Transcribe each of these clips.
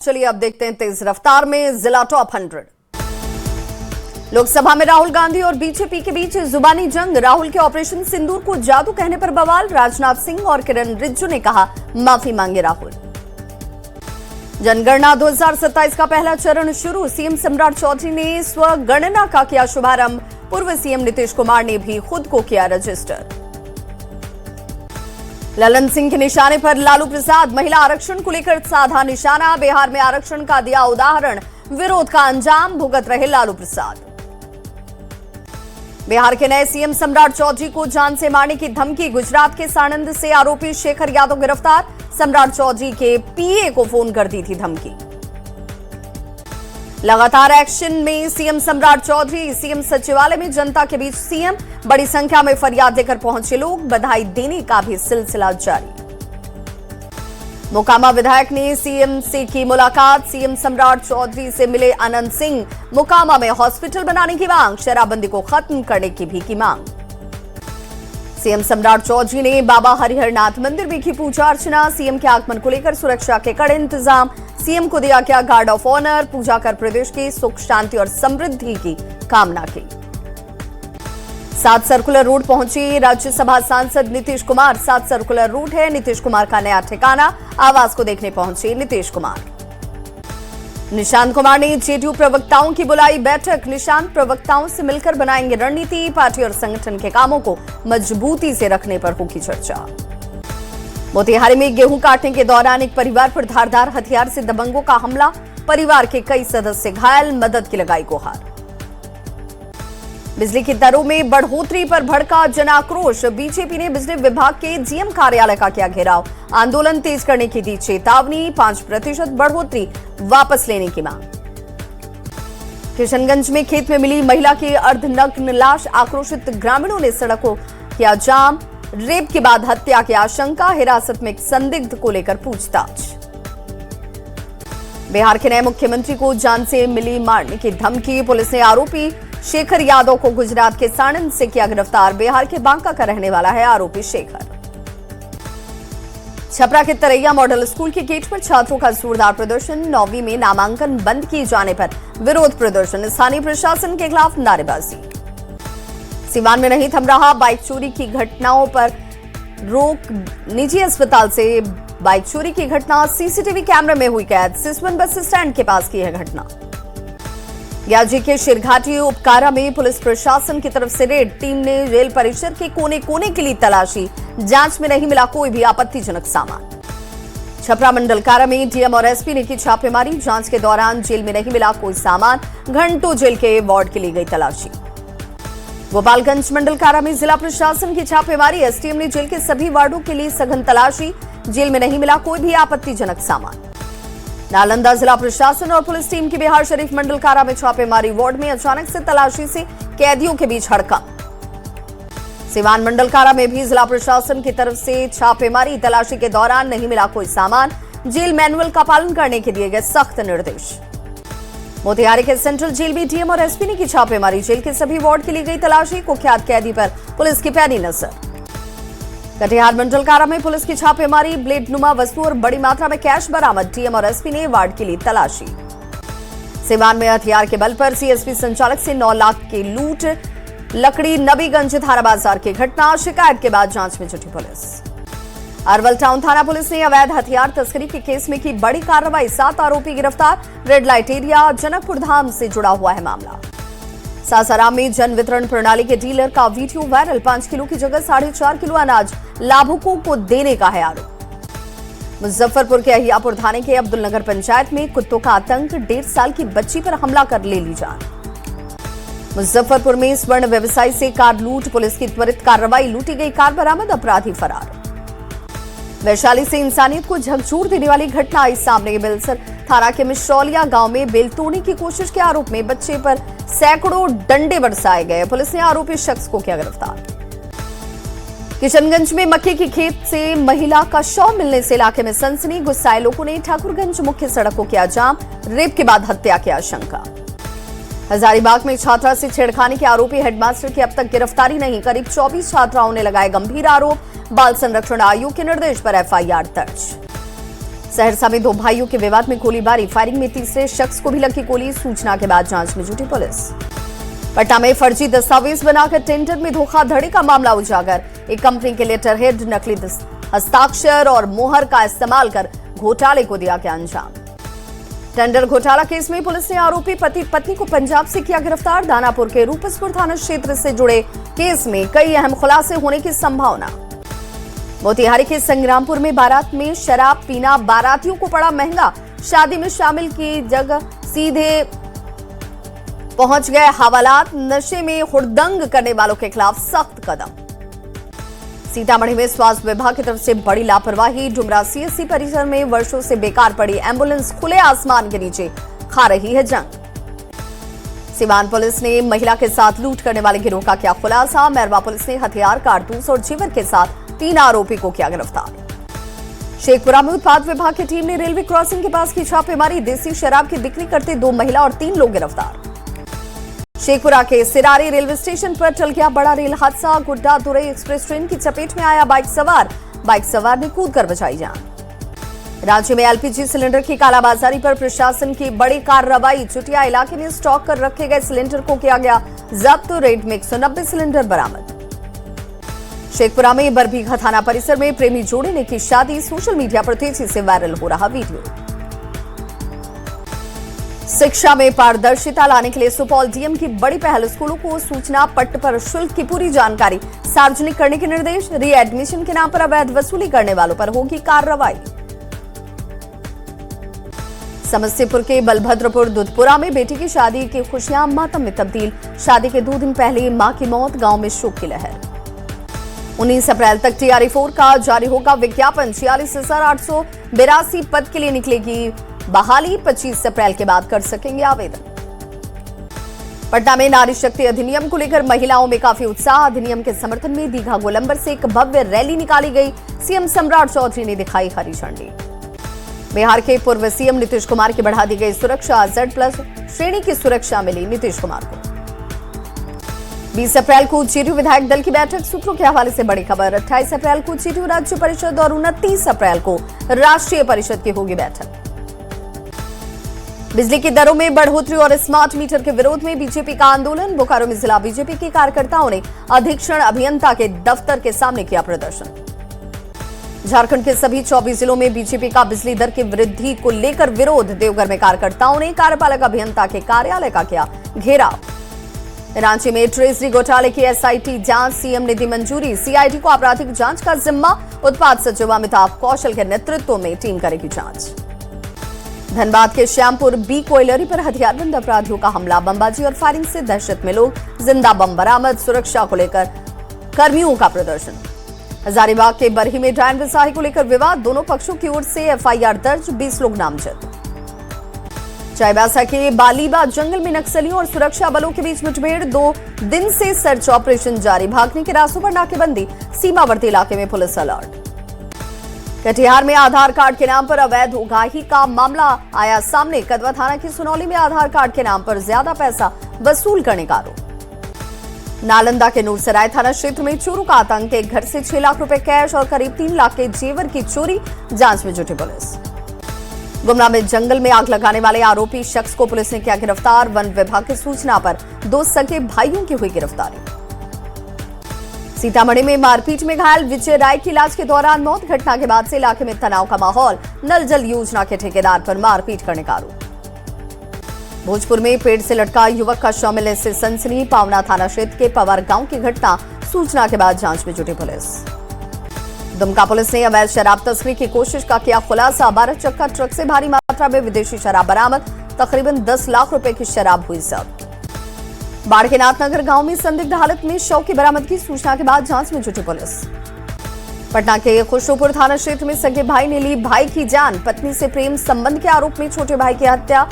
चलिए अब देखते हैं तेज रफ्तार में जिला टॉप 100। लोकसभा में राहुल गांधी और बीजेपी के बीच जुबानी जंग। राहुल के ऑपरेशन सिंदूर को जादू कहने पर बवाल। राजनाथ सिंह और किरण रिजिजू ने कहा माफी मांगे राहुल। जनगणना 2027 का पहला चरण शुरू। सीएम सम्राट चौधरी ने स्वगणना का किया शुभारंभ। पूर्व सीएम नीतीश कुमार ने भी खुद को किया रजिस्टर। ललन सिंह के निशाने पर लालू प्रसाद। महिला आरक्षण को लेकर साधा निशाना। बिहार में आरक्षण का दिया उदाहरण। विरोध का अंजाम भुगत रहे लालू प्रसाद। बिहार के नए सीएम सम्राट चौधरी को जान से मारने की धमकी। गुजरात के साणंद से आरोपी शेखर यादव गिरफ्तार। सम्राट चौधरी के पीए को फोन कर दी थी धमकी। लगातार एक्शन में सीएम सम्राट चौधरी। सीएम सचिवालय में जनता के बीच सीएम। बड़ी संख्या में फरियाद लेकर पहुंचे लोग। बधाई देने का भी सिलसिला जारी। मोकामा विधायक ने सीएम से की मुलाकात। सीएम सम्राट चौधरी से मिले अनंत सिंह। मोकामा में हॉस्पिटल बनाने की मांग। शराबबंदी को खत्म करने की भी की मांग। सीएम सम्राट चौधरी ने बाबा हरिहरनाथ मंदिर में की पूजा अर्चना। सीएम के आगमन को लेकर सुरक्षा के कड़े इंतजाम। सीएम को दिया गया गार्ड ऑफ ऑनर। पूजा कर प्रदेश की सुख शांति और समृद्धि की कामना की। 7 सर्कुलर रोड पहुंचे राज्यसभा सांसद नीतीश कुमार। 7 सर्कुलर रोड है नीतीश कुमार का नया ठिकाना। आवास को देखने पहुंचे नीतीश कुमार। निशांत कुमार ने जेडीयू प्रवक्ताओं की बुलाई बैठक। निशांत प्रवक्ताओं से मिलकर बनाएंगे रणनीति। पार्टी और संगठन के कामों को मजबूती से रखने पर होगी चर्चा। मोतिहारी में गेहूं काटने के दौरान एक परिवार पर धारदार हथियार से दबंगों का हमला। परिवार के कई सदस्य घायल। मदद की लगाई गुहार। बिजली की दरों में बढ़ोतरी पर भड़का जन आक्रोश। बीजेपी ने बिजली विभाग के जीएम कार्यालय का किया घेराव। आंदोलन तेज करने की दी चेतावनी। 5% बढ़ोतरी वापस लेने की मांग। किशनगंज में खेत में मिली महिला की अर्धनग्न लाश। आक्रोशित ग्रामीणों ने सड़कों किया जाम। रेप के बाद हत्या की आशंका। हिरासत में एक संदिग्ध को लेकर पूछताछ। बिहार के नए मुख्यमंत्री को जान से मिली मारने की धमकी। पुलिस ने आरोपी शेखर यादव को गुजरात के साणंद से किया गिरफ्तार। बिहार के बांका का रहने वाला है आरोपी शेखर। छपरा के तरैया मॉडल स्कूल के गेट पर छात्रों का जोरदार प्रदर्शन। 9वीं में नामांकन बंद किए जाने पर विरोध प्रदर्शन। स्थानीय प्रशासन के खिलाफ नारेबाजी। सीवान में नहीं थम रहा बाइक चोरी की घटनाओं पर रोक। निजी अस्पताल से बाइक चोरी की घटना सीसीटीवी कैमरे में हुई कैद। सिसवन बस स्टैंड के पास की है घटना। ग्याजी के शिरघाटी उपकारा में पुलिस प्रशासन की तरफ से रेड। टीम ने रेल परिसर के कोने कोने के लिए तलाशी। जांच में नहीं मिला कोई भी आपत्तिजनक सामान। छपरा मंडल कारा में डीएम और एसपी ने की छापेमारी। जांच के दौरान जेल में नहीं मिला कोई सामान। घंटों जेल के वार्ड के लिए गई तलाशी। गोपालगंज मंडल कारा में जिला प्रशासन की छापेमारी। एसडीएम ने जेल के सभी वार्डों के लिए सघन तलाशी। जेल में नहीं मिला कोई भी आपत्तिजनक सामान। नालंदा जिला प्रशासन और पुलिस टीम की बिहार शरीफ मंडल कारा में छापेमारी। वार्ड में अचानक से तलाशी से कैदियों के बीच हड़कंप। सिवान मंडल कारा में भी जिला प्रशासन की तरफ से छापेमारी। तलाशी के दौरान नहीं मिला कोई सामान। जेल मैनुअल का पालन करने के दिए गए सख्त निर्देश। मोतिहारी के सेंट्रल जेल में डीएम और एसपी ने की छापेमारी। जेल के सभी वार्ड के लिए गई तलाशी। कुख्यात कैदी पर पुलिस की पैनी नजर। कटिहार मंडल कारा में पुलिस की छापेमारी। ब्लेड नुमा वस्तु और बड़ी मात्रा में कैश बरामद। डीएम और एसपी ने वार्ड के लिए तलाशी। सिवान में हथियार के बल पर सीएसपी संचालक से 9 लाख की लूट। लकड़ी नबीगंज थाना बाजार की घटना। शिकायत के बाद जांच में जुटी पुलिस। अरवल टाउन थाना पुलिस ने अवैध हथियार तस्करी के केस में की बड़ी कार्रवाई। 7 आरोपी गिरफ्तार। Red light area Janakpur Dham से जुड़ा हुआ है मामला। सासाराम में जन वितरण प्रणाली के डीलर का वीडियो वायरल। 5 किलो की जगह 4.5 किलो अनाज लाभुकों को देने का है आरोप। मुजफ्फरपुर के अहियापुर थाने के अब्दुल नगर पंचायत में कुत्तों का आतंक। 1.5 साल की बच्ची पर हमला कर ले ली जान। मुजफ्फरपुर में स्वर्ण व्यवसायी से कार लूट। पुलिस की त्वरित कार्रवाई। लूटी गई कार बरामद। अपराधी फरार। वैशाली से इंसानियत को झकझोर देने वाली घटना आई सामने। बेलसर थाना के मिश्रौलिया गांव में बेल तोड़ने की कोशिश के आरोप में बच्चे पर सैकड़ों डंडे बरसाए गए। पुलिस ने आरोपी शख्स को किया गिरफ्तार। किशनगंज में मक्के की खेत से महिला का शव मिलने से इलाके में सनसनी। गुस्साए लोगों ने ठाकुरगंज मुख्य सड़क को किया जाम। रेप के बाद हत्या की आशंका। हजारीबाग में छात्रा से छेड़खानी के आरोपी हेडमास्टर की अब तक गिरफ्तारी नहीं। करीब 24 छात्राओं ने लगाए गंभीर आरोप। बाल संरक्षण आयोग के निर्देश पर एफआईआर दर्ज। सहरसा में दो भाइयों के विवाद में गोलीबारी, फायरिंग में तीसरे शख्स को भी लगी गोली। सूचना के बाद जांच में जुटी पुलिस। पटना में फर्जी दस्तावेज बनाकर टेंडर में धोखाधड़ी का मामला उजागर। एक कंपनी के लेटर हेड, नकली हस्ताक्षर और मोहर का इस्तेमाल कर घोटाले को दिया गया अंजाम। टेंडर घोटाला केस में पुलिस ने आरोपी पति पत्नी को पंजाब से किया गिरफ्तार। दानापुर के रूपसपुर थाना क्षेत्र से जुड़े केस में कई अहम खुलासे होने की संभावना। मोतिहारी के संग्रामपुर में बारात में शराब पीना बारातियों को पड़ा महंगा। शादी में शामिल की जगह सीधे पहुंच गए हवालात। नशे में हुड़दंग करने वालों के खिलाफ सख्त कदम। सीतामढ़ी में स्वास्थ्य विभाग की तरफ से बड़ी लापरवाही। डुमरा सीएससी परिसर में वर्षों से बेकार पड़ी एम्बुलेंस खुले आसमान के नीचे खा रही है जंग। सीवान पुलिस ने महिला के साथ लूट करने वाले गिरोह का किया खुलासा। मैरवा पुलिस ने हथियार, कारतूस और जेवर के साथ 3 आरोपी को किया गिरफ्तार। शेखपुरा में उत्पाद विभाग की टीम ने रेलवे क्रॉसिंग के पास की छापेमारी। देसी शराब की बिक्री करते 2 महिला और 3 लोग गिरफ्तार। शेखपुरा के सिरारी रेलवे स्टेशन पर टल गया बड़ा रेल हादसा। गुड्डा दुरई एक्सप्रेस ट्रेन की चपेट में आया बाइक सवार ने कूदकर बचाई जान। राज्य में एलपीजी सिलेंडर की कालाबाजारी पर प्रशासन की बड़ी कार्रवाई। चुटिया इलाके में स्टॉक कर रखे गए सिलेंडर को किया गया जब्त। रेट में 190 सिलेंडर बरामद। शेखपुरा में बरबीघा थाना परिसर में प्रेमी जोड़े ने की शादी। सोशल मीडिया पर तेजी से वायरल हो रहा वीडियो। शिक्षा में पारदर्शिता लाने के लिए सुपौल डीएम की बड़ी पहल। स्कूलों को सूचना पट्ट पर शुल्क की पूरी जानकारी सार्वजनिक करने के निर्देश। रीएडमिशन के नाम पर अवैध वसूली करने वालों पर होगी कार्रवाई। समस्तीपुर के बलभद्रपुर दुधपुरा में बेटी की शादी की खुशियां मातम में तब्दील। शादी के 2 दिन पहले मां की मौत, गांव में शोक की लहर। 19 अप्रैल तक TRE4 का जारी होगा विज्ञापन। 46,882 पद के लिए निकलेगी बहाली। 25 अप्रैल के बाद कर सकेंगे आवेदन। पटना में नारी शक्ति अधिनियम को लेकर महिलाओं में काफी उत्साह। अधिनियम के समर्थन में दीघा गोलंबर से एक भव्य रैली निकाली गई। सीएम सम्राट चौधरी ने दिखाई हरी झंडी। बिहार के पूर्व सीएम नीतीश कुमार की बढ़ा दी गई सुरक्षा। Z+ श्रेणी की सुरक्षा मिली नीतीश कुमार को। 20 अप्रैल को जेडीयू विधायक दल की बैठक। सूत्रों के हवाले से बड़ी खबर। 28 अप्रैल को जेडीयू राज्य परिषद और 29 अप्रैल को राष्ट्रीय परिषद की होगी बैठक। बिजली की दरों में बढ़ोतरी और स्मार्ट मीटर के विरोध में बीजेपी का आंदोलन। बोकारो में जिला बीजेपी के कार्यकर्ताओं ने अधीक्षण अभियंता के दफ्तर के सामने किया प्रदर्शन। झारखंड के सभी 24 जिलों में बीजेपी का बिजली दर की वृद्धि को लेकर विरोध। देवघर में कार्यकर्ताओं ने कार्यपालक अभियंता के कार्यालय का किया घेराव। रांची में ट्रेजरी घोटाले की SIT जांच। सीएम ने दी मंजूरी। सीआईडी को आपराधिक जांच का जिम्मा। उत्पाद सचिव अमिताभ कौशल के नेतृत्व में टीम करेगी जांच। धनबाद के श्यामपुर B कोयलरी पर हथियारबंद अपराधियों का हमला। बमबाजी और फायरिंग से दहशत में लोग। जिंदा बम बरामद। सुरक्षा को लेकर कर्मियों का प्रदर्शन। हजारीबाग के बरही में डायन बिसाही को लेकर विवाद। दोनों पक्षों की ओर से FIR दर्ज। 20 लोग नामजद। चाईबासा के बालीबा जंगल में नक्सलियों और सुरक्षा बलों के बीच मुठभेड़। 2 दिन से सर्च ऑपरेशन जारी। भागने के रास्तों पर नाकेबंदी। सीमावर्ती इलाके में पुलिस अलर्ट। कटिहार में आधार कार्ड के नाम पर अवैध उगाही का मामला आया सामने। कदवा थाना की सुनौली में आधार कार्ड के नाम पर ज्यादा पैसा वसूल करने का आरोप। नालंदा के नूरसराय थाना क्षेत्र में चोरों का आतंक। एक घर से 6 लाख रुपए कैश और करीब 3 लाख के जेवर की चोरी। जांच में जुटी पुलिस। गुमला में जंगल में आग लगाने वाले आरोपी शख्स को पुलिस ने किया गिरफ्तार। वन विभाग की सूचना पर 2 सगे भाइयों की हुई गिरफ्तारी। सीतामढ़ी में मारपीट में घायल विजय राय की इलाज के दौरान मौत। घटना के बाद से इलाके में तनाव का माहौल। नल जल योजना के ठेकेदार पर मारपीट करने का आरोप। भोजपुर में पेड़ से लटका युवक का शव मिलने से सनसनी। पावना थाना क्षेत्र के पवार गांव की घटना। सूचना के बाद जांच में जुटी पुलिस। दुमका पुलिस ने अवैध शराब तस्करी की कोशिश का किया खुलासा। 12 चक्का ट्रक से भारी मात्रा में विदेशी शराब बरामद। तकरीबन 10 लाख रुपए की शराब हुई जब्त। बाढ़ के नाथनगर गांव में संदिग्ध हालत में शव की बरामदगी। सूचना के बाद जांच में जुटी पुलिस। पटना के खुशरूपुर थाना क्षेत्र में सगे भाई ने ली भाई की जान। पत्नी से प्रेम संबंध के आरोप में छोटे भाई की हत्या।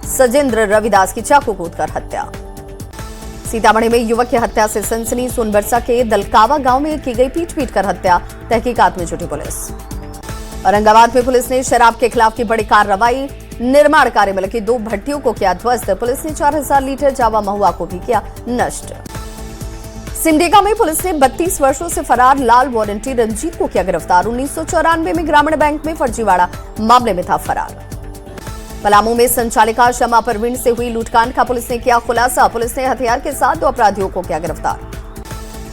सजेंद्र रविदास की चाकू कूदकर हत्या। सीतामढ़ी में युवक की हत्या से सनसनी। सोनबरसा के दलकावा गांव में की गई पीट कर हत्या। तहकीकात में जुटी पुलिस। औरंगाबाद में पुलिस ने शराब के खिलाफ की बड़ी कार्रवाई। निर्माण कार्य में लगी 2 भट्टियों को किया ध्वस्त। पुलिस ने 4000 लीटर जावा महुआ को भी किया नष्ट। सिमडेगा में पुलिस ने 32 वर्षों से फरार लाल वारंटी रंजीत को किया गिरफ्तार। 1994 में ग्रामीण बैंक में फर्जीवाड़ा मामले में था फरार। पलामू में संचालिका शमा परवीन से हुई लूटकांड का पुलिस ने किया खुलासा। पुलिस ने हथियार के साथ 2 अपराधियों को किया गिरफ्तार।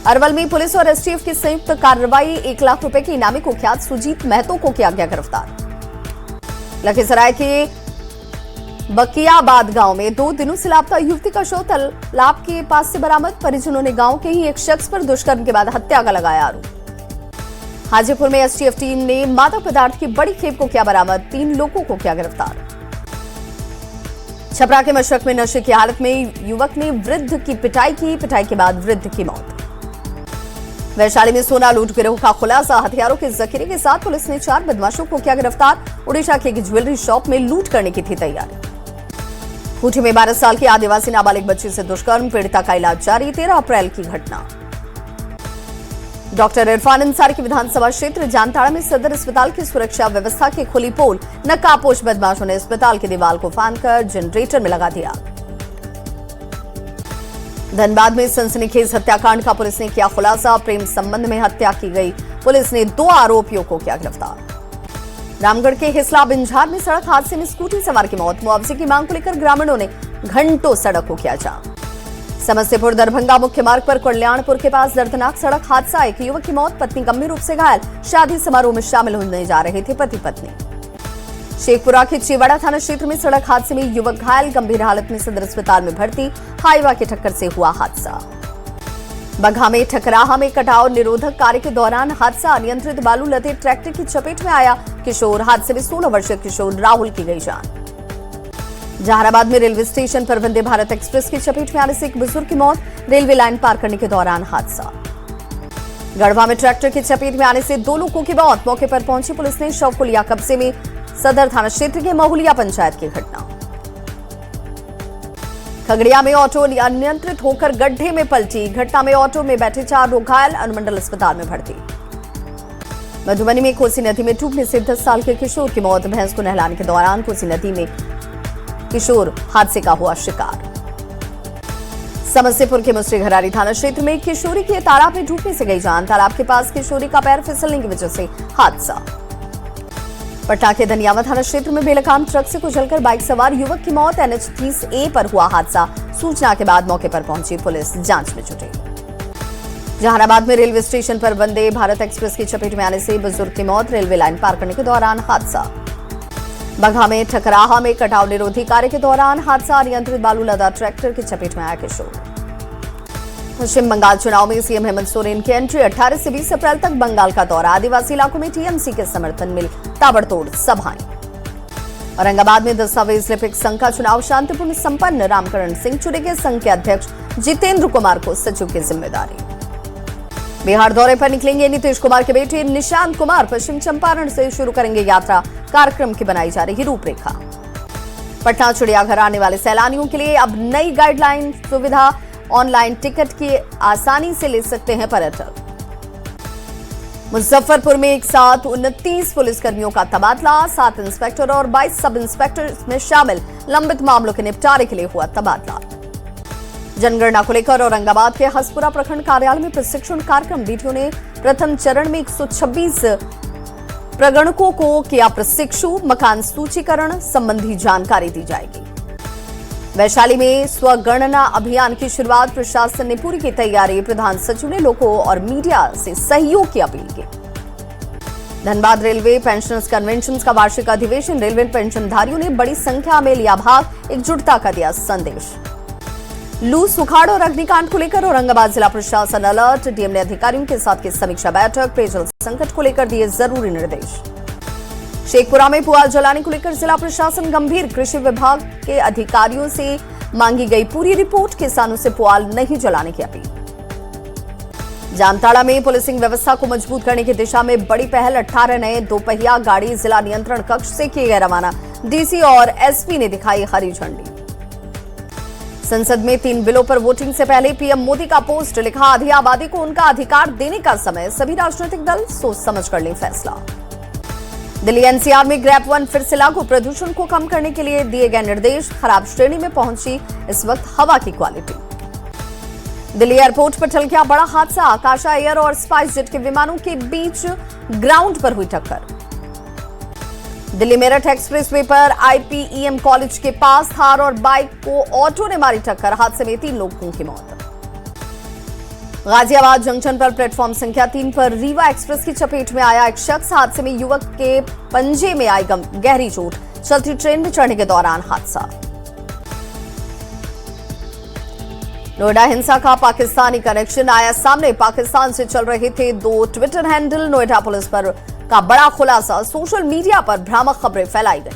अरवल में पुलिस और एसटीएफ की संयुक्त कार्रवाई। 1 लाख रुपए के इनामी कुख्यात सुजीत महतो को किया गया गिरफ्तार। लखीसराय के बकियाबाद गांव में 2 दिनों से लापता युवती का शव तालाब के पास से बरामद। परिजनों ने गांव के ही एक शख्स पर दुष्कर्म के बाद हत्या का लगाया आरोप। हाजीपुर में एसटीएफ टीम ने मादक पदार्थ की बड़ी खेप को किया बरामद। 3 लोगों को किया गिरफ्तार। छपरा के मशरक में नशे की हालत में युवक ने वृद्ध की पिटाई की। पिटाई के बाद वृद्ध की मौत। वैशाली में सोना लूट गिरोह का खुलासा। हथियारों के जखीरे के साथ पुलिस ने 4 बदमाशों को किया गिरफ्तार। उड़ीसा की एक ज्वेलरी शॉप में लूट करने की थी तैयारी। खूंटी में 12 साल की आदिवासी नाबालिग बच्ची से दुष्कर्म। पीड़िता का इलाज जारी। 13 अप्रैल की घटना। डॉक्टर इरफान अंसारी की विधानसभा क्षेत्र जामताड़ा में सदर अस्पताल की सुरक्षा व्यवस्था की खुली पोल। नकाबपोश बदमाशों ने अस्पताल की दीवार को फांदकर जनरेटर में लगा दिया। धनबाद में सनसनीखेज हत्याकांड का पुलिस ने किया खुलासा। प्रेम संबंध में हत्या की गई। पुलिस ने 2 आरोपियों को किया गिरफ्तार। रामगढ़ के हिसला बिंझार में सड़क हादसे में स्कूटी सवार की मौत। मुआवजे की मांग को लेकर ग्रामीणों ने घंटों सड़क को किया जाम। समस्तीपुर दरभंगा मुख्य मार्ग पर कल्याणपुर के पास दर्दनाक सड़क हादसा। एक युवक की मौत, पत्नी गंभीर रूप से घायल। शादी समारोह में शामिल होने जा रहे थे पति पत्नी। शेखपुरा के चिवाड़ा थाना क्षेत्र में सड़क हादसे में युवक घायल, गंभीर हालत में सदर अस्पताल में भर्ती। हाईवा की टक्कर से हुआ हादसा। बगहा में ठकराहा में कटाव निरोधक कार्य के दौरान हादसा। अनियंत्रित बालू लदे ट्रैक्टर की चपेट में आया किशोर। हादसे में 16 वर्षीय किशोर राहुल की गई जान। जहानाबाद में रेलवे स्टेशन पर वंदे भारत एक्सप्रेस की चपेट में आने से एक बुजुर्ग की मौत। रेलवे लाइन पार करने के दौरान हादसा। गढ़वा में ट्रैक्टर की चपेट में आने से 2 लोगों की मौत। मौके पर पहुंची पुलिस ने शव को लिया कब्जे में। सदर थाना क्षेत्र के महुलिया पंचायत की घटना। खगड़िया में ऑटो अनियंत्रित होकर गड्ढे में पलटी। घटना में ऑटो में बैठे 4 लोग घायल, अनुमंडल अस्पताल में भर्ती। मधुबनी में कोसी नदी में डूबने से 10 साल के किशोर की मौत। भैंस को नहलाने के दौरान कोसी नदी में किशोर हादसे का हुआ शिकार। समस्तीपुर के मुसरीघरारी थाना क्षेत्र में किशोरी की तालाब में डूबने से गई जान। तालाब के पास किशोरी का पैर फिसलने की वजह से हादसा। पटना के धनियावा थाना क्षेत्र में बेलगाम ट्रक से कुचलकर बाइक सवार युवक की मौत। NH 30A पर हुआ हादसा। सूचना के बाद मौके पर पहुंची पुलिस जांच में जुटी। जहानाबाद में रेलवे स्टेशन पर वंदे भारत एक्सप्रेस की चपेट में आने से बुजुर्ग की मौत। रेलवे लाइन पार करने के दौरान हादसा। बगहा में ठकराहा में कटाव निरोधी कार्य के दौरान हादसा। अनियंत्रित बालू लदा ट्रैक्टर की चपेट में आया किशोर। पश्चिम बंगाल चुनाव में सीएम हेमंत सोरेन की एंट्री। 18 से 20 अप्रैल तक बंगाल का दौरा। आदिवासी इलाकों में टीएमसी के समर्थन मिल ताबड़तोड़ सभाएं। औरंगाबाद में दस्तावेज लिपिक संघ का चुनाव शांतिपूर्ण संपन्न। रामकरण सिंह चुनेंगे संघ के अध्यक्ष। जितेंद्र कुमार को सचिव की जिम्मेदारी। बिहार दौरे पर निकलेंगे नीतीश कुमार के बेटे निशांत कुमार। पश्चिम चंपारण से शुरू करेंगे यात्रा। कार्यक्रम की बनाई जा रही रूपरेखा। पटना चिड़ियाघर आने वाले सैलानियों के लिए अब नई गाइडलाइन सुविधा। ऑनलाइन टिकट की आसानी से ले सकते हैं पर्यटक। मुजफ्फरपुर में एक साथ 29 पुलिसकर्मियों का तबादला। 7 इंस्पेक्टर और 22 सब इंस्पेक्टर में शामिल। लंबित मामलों के निपटारे के लिए हुआ तबादला। जनगणना को लेकर औरंगाबाद के हसपुरा प्रखंड कार्यालय में प्रशिक्षण कार्यक्रम। वीडियो ने प्रथम चरण में 126 प्रगणकों को किया प्रशिक्षु। मकान सूचीकरण संबंधी जानकारी दी जाएगी। वैशाली में स्वगणना अभियान की शुरुआत। प्रशासन ने पूरी की तैयारी। प्रधान सचिव ने लोगों और मीडिया से सहयोग की अपील की। धनबाद रेलवे पेंशनर्स कन्वेंशन का वार्षिक अधिवेशन। रेलवे पेंशनधारियों ने बड़ी संख्या में लिया भाग। एकजुटता का दिया संदेश। लू, सुखाड़ और अग्निकांड को लेकर औरंगाबाद जिला प्रशासन अलर्ट। डीएम ने अधिकारियों के साथ की समीक्षा बैठक। पेयजल संकट को लेकर दिए जरूरी निर्देश। शेखपुरा में पुआल जलाने को लेकर जिला प्रशासन गंभीर। कृषि विभाग के अधिकारियों से मांगी गई पूरी रिपोर्ट। किसानों से पुआल नहीं जलाने की अपील। जामताड़ा में पुलिसिंग व्यवस्था को मजबूत करने की दिशा में बड़ी पहल। 18 नए दोपहिया गाड़ी जिला नियंत्रण कक्ष से किए गए रवाना। डीसी और एसपी ने दिखाई हरी झंडी। संसद में 3 बिलों पर वोटिंग से पहले पीएम मोदी का पोस्ट। लिखा, आधी आबादी को उनका अधिकार देने का समय। सभी राजनीतिक दल सोच समझ कर लें फैसला। दिल्ली एनसीआर में ग्रैप 1 फिर से लागू। प्रदूषण को कम करने के लिए दिए गए निर्देश। खराब श्रेणी में पहुंची इस वक्त हवा की क्वालिटी। दिल्ली एयरपोर्ट पर टल गया बड़ा हादसा। आकाशा एयर और स्पाइस जेट के विमानों के बीच ग्राउंड पर हुई टक्कर। दिल्ली मेरठ एक्सप्रेसवे पर आईपीईएम कॉलेज के पास थार और बाइक को ऑटो ने मारी टक्कर। हादसे में 3 लोगों की मौत। गाजियाबाद जंक्शन पर प्लेटफॉर्म संख्या 3 पर रीवा एक्सप्रेस की चपेट में आया एक शख्स। हादसे में युवक के पंजे में आई गहरी चोट। चलती ट्रेन में चढ़ने के दौरान हादसा। नोएडा हिंसा का पाकिस्तानी कनेक्शन आया सामने। पाकिस्तान से चल रहे थे 2 ट्विटर हैंडल। नोएडा पुलिस पर का बड़ा खुलासा। सोशल मीडिया पर भ्रामक खबरें फैलाई गई।